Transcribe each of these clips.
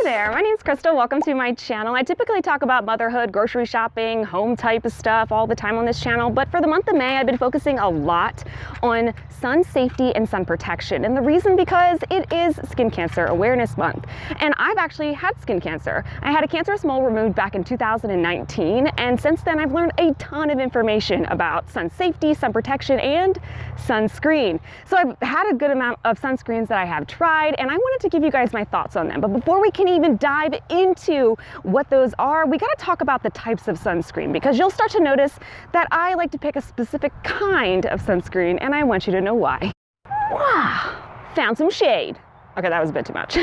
there, my name's Crystal. Welcome to my channel. I typically talk about motherhood, grocery shopping, home type of stuff all the time on this channel, but for the month of May, I've been focusing a lot on sun safety and sun protection. And the reason because it is Skin Cancer Awareness Month. And I've actually had skin cancer. I had a cancerous mole removed back in 2019, and since then I've learned a ton of information about sun safety, sun protection, and sunscreen. So I've had a good amount of sunscreens that I have tried, and I wanted to give you guys my thoughts on them. But before we can even dive into what those are, we gotta talk about the types of sunscreen, because you'll start to notice that I like to pick a specific kind of sunscreen, and I want you to know why. Wow, found some shade. Okay, that was a bit too much.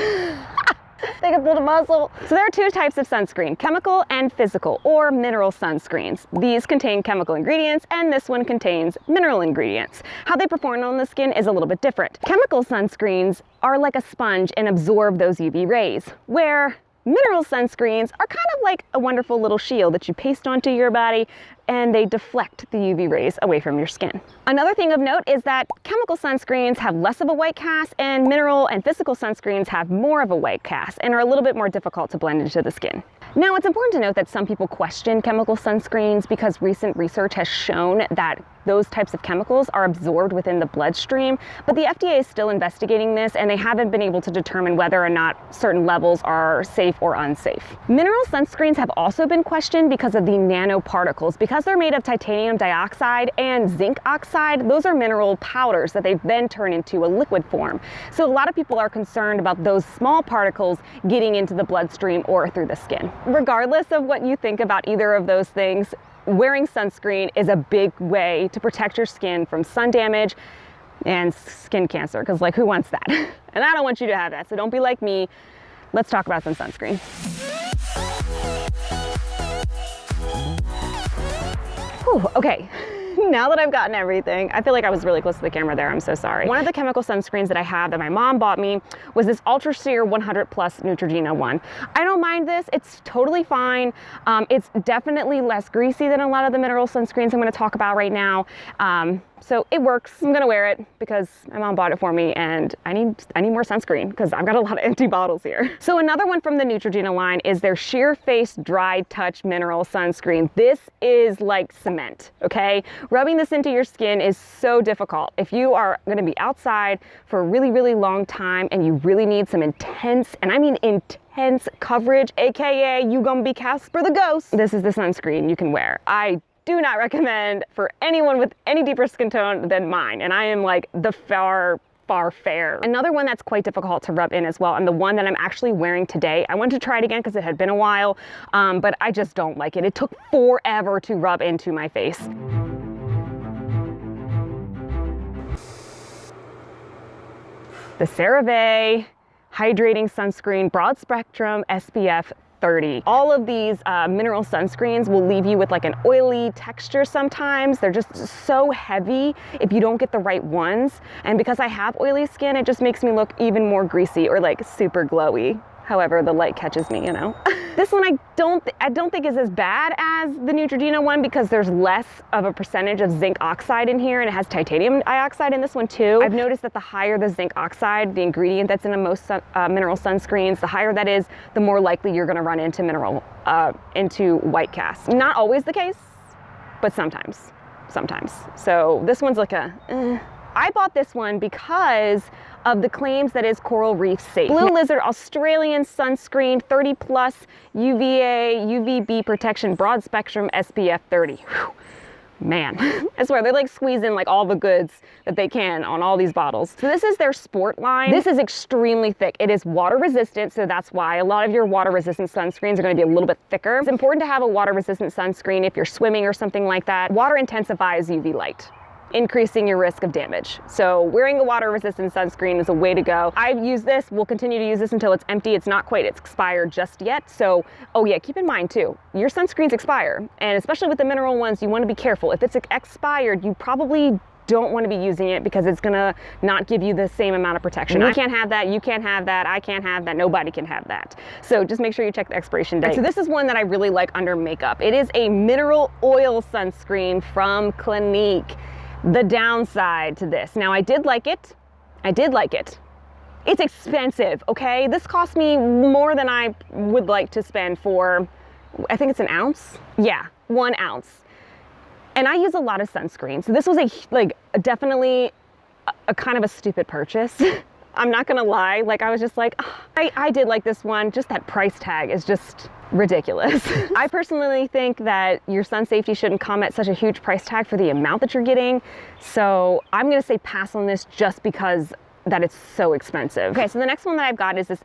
Take a pull to muscle. So there are two types of sunscreen, chemical and physical, or mineral sunscreens. These contain chemical ingredients, and this one contains mineral ingredients. How they perform on the skin is a little bit different. Chemical sunscreens are like a sponge and absorb those UV rays, where mineral sunscreens are kind of like a wonderful little shield that you paste onto your body, and they deflect the UV rays away from your skin. Another thing of note is that chemical sunscreens have less of a white cast, and mineral and physical sunscreens have more of a white cast and are a little bit more difficult to blend into the skin. Now, it's important to note that some people question chemical sunscreens because recent research has shown that those types of chemicals are absorbed within the bloodstream, but the FDA is still investigating this, and they haven't been able to determine whether or not certain levels are safe or unsafe. Mineral sunscreens have also been questioned because of the nanoparticles. Because they're made of titanium dioxide and zinc oxide, those are mineral powders that they then turn into a liquid form. So a lot of people are concerned about those small particles getting into the bloodstream or through the skin. Regardless of what you think about either of those things, wearing sunscreen is a big way to protect your skin from sun damage and skin cancer, because like, who wants that? And I don't want you to have that, so don't be like me. Let's talk about some sunscreen. Whew, okay. Now that I've gotten everything, I feel like I was really close to the camera there, I'm so sorry. One of the chemical sunscreens that I have that my mom bought me was this Ultra Sheer 100 Plus Neutrogena one. I don't mind this, it's totally fine. It's definitely less greasy than a lot of the mineral sunscreens I'm gonna talk about right now. So it works. I'm gonna wear it because my mom bought it for me, and I need more sunscreen because I've got a lot of empty bottles here. So another one from the Neutrogena line is their Sheer Face Dry Touch Mineral Sunscreen. This is like cement, okay? Rubbing this into your skin is so difficult. If you are gonna be outside for a really, really long time and you really need some intense, and I mean intense coverage, AKA you gonna be Casper the Ghost, this is the sunscreen you can wear. I do not recommend for anyone with any deeper skin tone than mine, and I am like the far fair. Another one that's quite difficult to rub in as well, and the one that I'm actually wearing today, I wanted to try it again because it had been a while, but I just don't like it. It took forever to rub into my face. The Cerve Hydrating Sunscreen Broad-spectrum SPF 30. All of these mineral sunscreens will leave you with like an oily texture sometimes. They're just so heavy if you don't get the right ones. And because I have oily skin, it just makes me look even more greasy or like super glowy. However the light catches me, you know. This one I don't think is as bad as the Neutrogena one because there's less of a percentage of zinc oxide in here, and it has titanium dioxide in this one too. I've noticed that the higher the zinc oxide, the ingredient that's in most mineral sunscreens, the higher that is, the more likely you're gonna run into into white cast. Not always the case, but sometimes. So this one's like I bought this one because of the claims that is coral reef safe. Blue Lizard Australian Sunscreen 30 Plus UVA UVB Protection Broad Spectrum SPF 30. Whew. Man, I swear they're like squeezing like all the goods that they can on all these bottles. So this is their sport line. This is extremely thick. It is water resistant, so that's why a lot of your water resistant sunscreens are going to be a little bit thicker. It's important to have a water resistant sunscreen if you're swimming or something like that. Water intensifies UV light, increasing your risk of damage. So wearing a water resistant sunscreen is a way to go. I've used this, we'll continue to use this until it's empty. It's not quite expired just yet. So, oh yeah, keep in mind too, your sunscreens expire. And especially with the mineral ones, you wanna be careful. If it's expired, you probably don't want to be using it because it's gonna not give you the same amount of protection. You can't have that, you can't have that, I can't have that, nobody can have that. So just make sure you check the expiration date. So this is one that I really like under makeup. It is a mineral oil sunscreen from Clinique. The downside to this, now I did like it. It's expensive, okay? This cost me more than I would like to spend for, I think it's an ounce? Yeah, 1 ounce. And I use a lot of sunscreen. So this was definitely a kind of a stupid purchase. I'm not gonna lie, I was just like, oh, I did like this one, just that price tag is just ridiculous. I personally think that your sun safety shouldn't come at such a huge price tag for the amount that you're getting. So I'm gonna say pass on this just because that it's so expensive. Okay, so the next one that I've got is this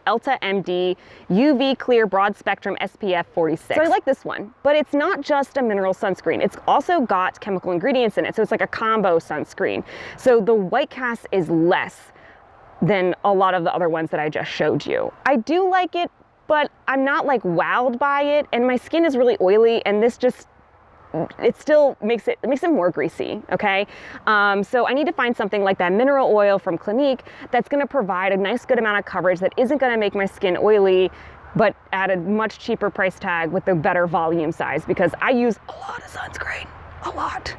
eltaMD UV Clear Broad-spectrum SPF 46. So I like this one, but it's not just a mineral sunscreen. It's also got chemical ingredients in it. So it's like a combo sunscreen. So the white cast is less than a lot of the other ones that I just showed you. I do like it, but I'm not wowed by it. And my skin is really oily, and this just, it still makes it more greasy, okay? So I need to find something like that mineral oil from Clinique that's gonna provide a nice good amount of coverage that isn't gonna make my skin oily, but at a much cheaper price tag with a better volume size, because I use a lot of sunscreen, a lot.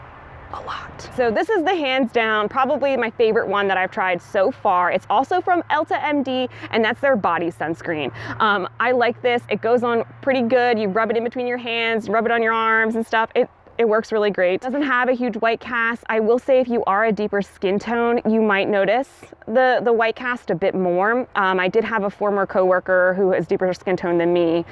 So this is the hands down, probably my favorite one that I've tried so far. It's also from eltaMD, and that's their body sunscreen. I like this. It goes on pretty good. You rub it in between your hands, rub it on your arms and stuff. It works really great. It doesn't have a huge white cast. I will say if you are a deeper skin tone, you might notice the white cast a bit more. I did have a former coworker who has deeper skin tone than me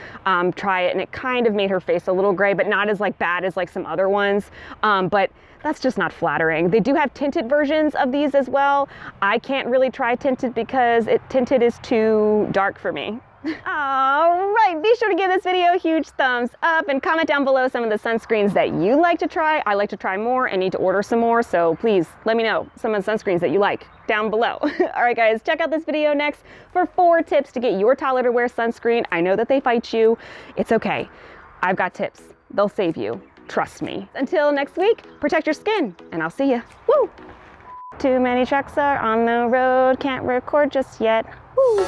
try it, and it kind of made her face a little gray, but not as bad as some other ones. But that's just not flattering. They do have tinted versions of these as well. I can't really try tinted because tinted is too dark for me. All right, be sure to give this video a huge thumbs up and comment down below some of the sunscreens that you like to try. I like to try more and need to order some more, so please let me know some of the sunscreens that you like down below. All right guys, check out this video next for 4 tips to get your toddler to wear sunscreen. I know that they fight you. It's okay. I've got tips. They'll save you. Trust me. Until next week, protect your skin, and I'll see ya. Woo! Too many trucks are on the road, can't record just yet. Woo!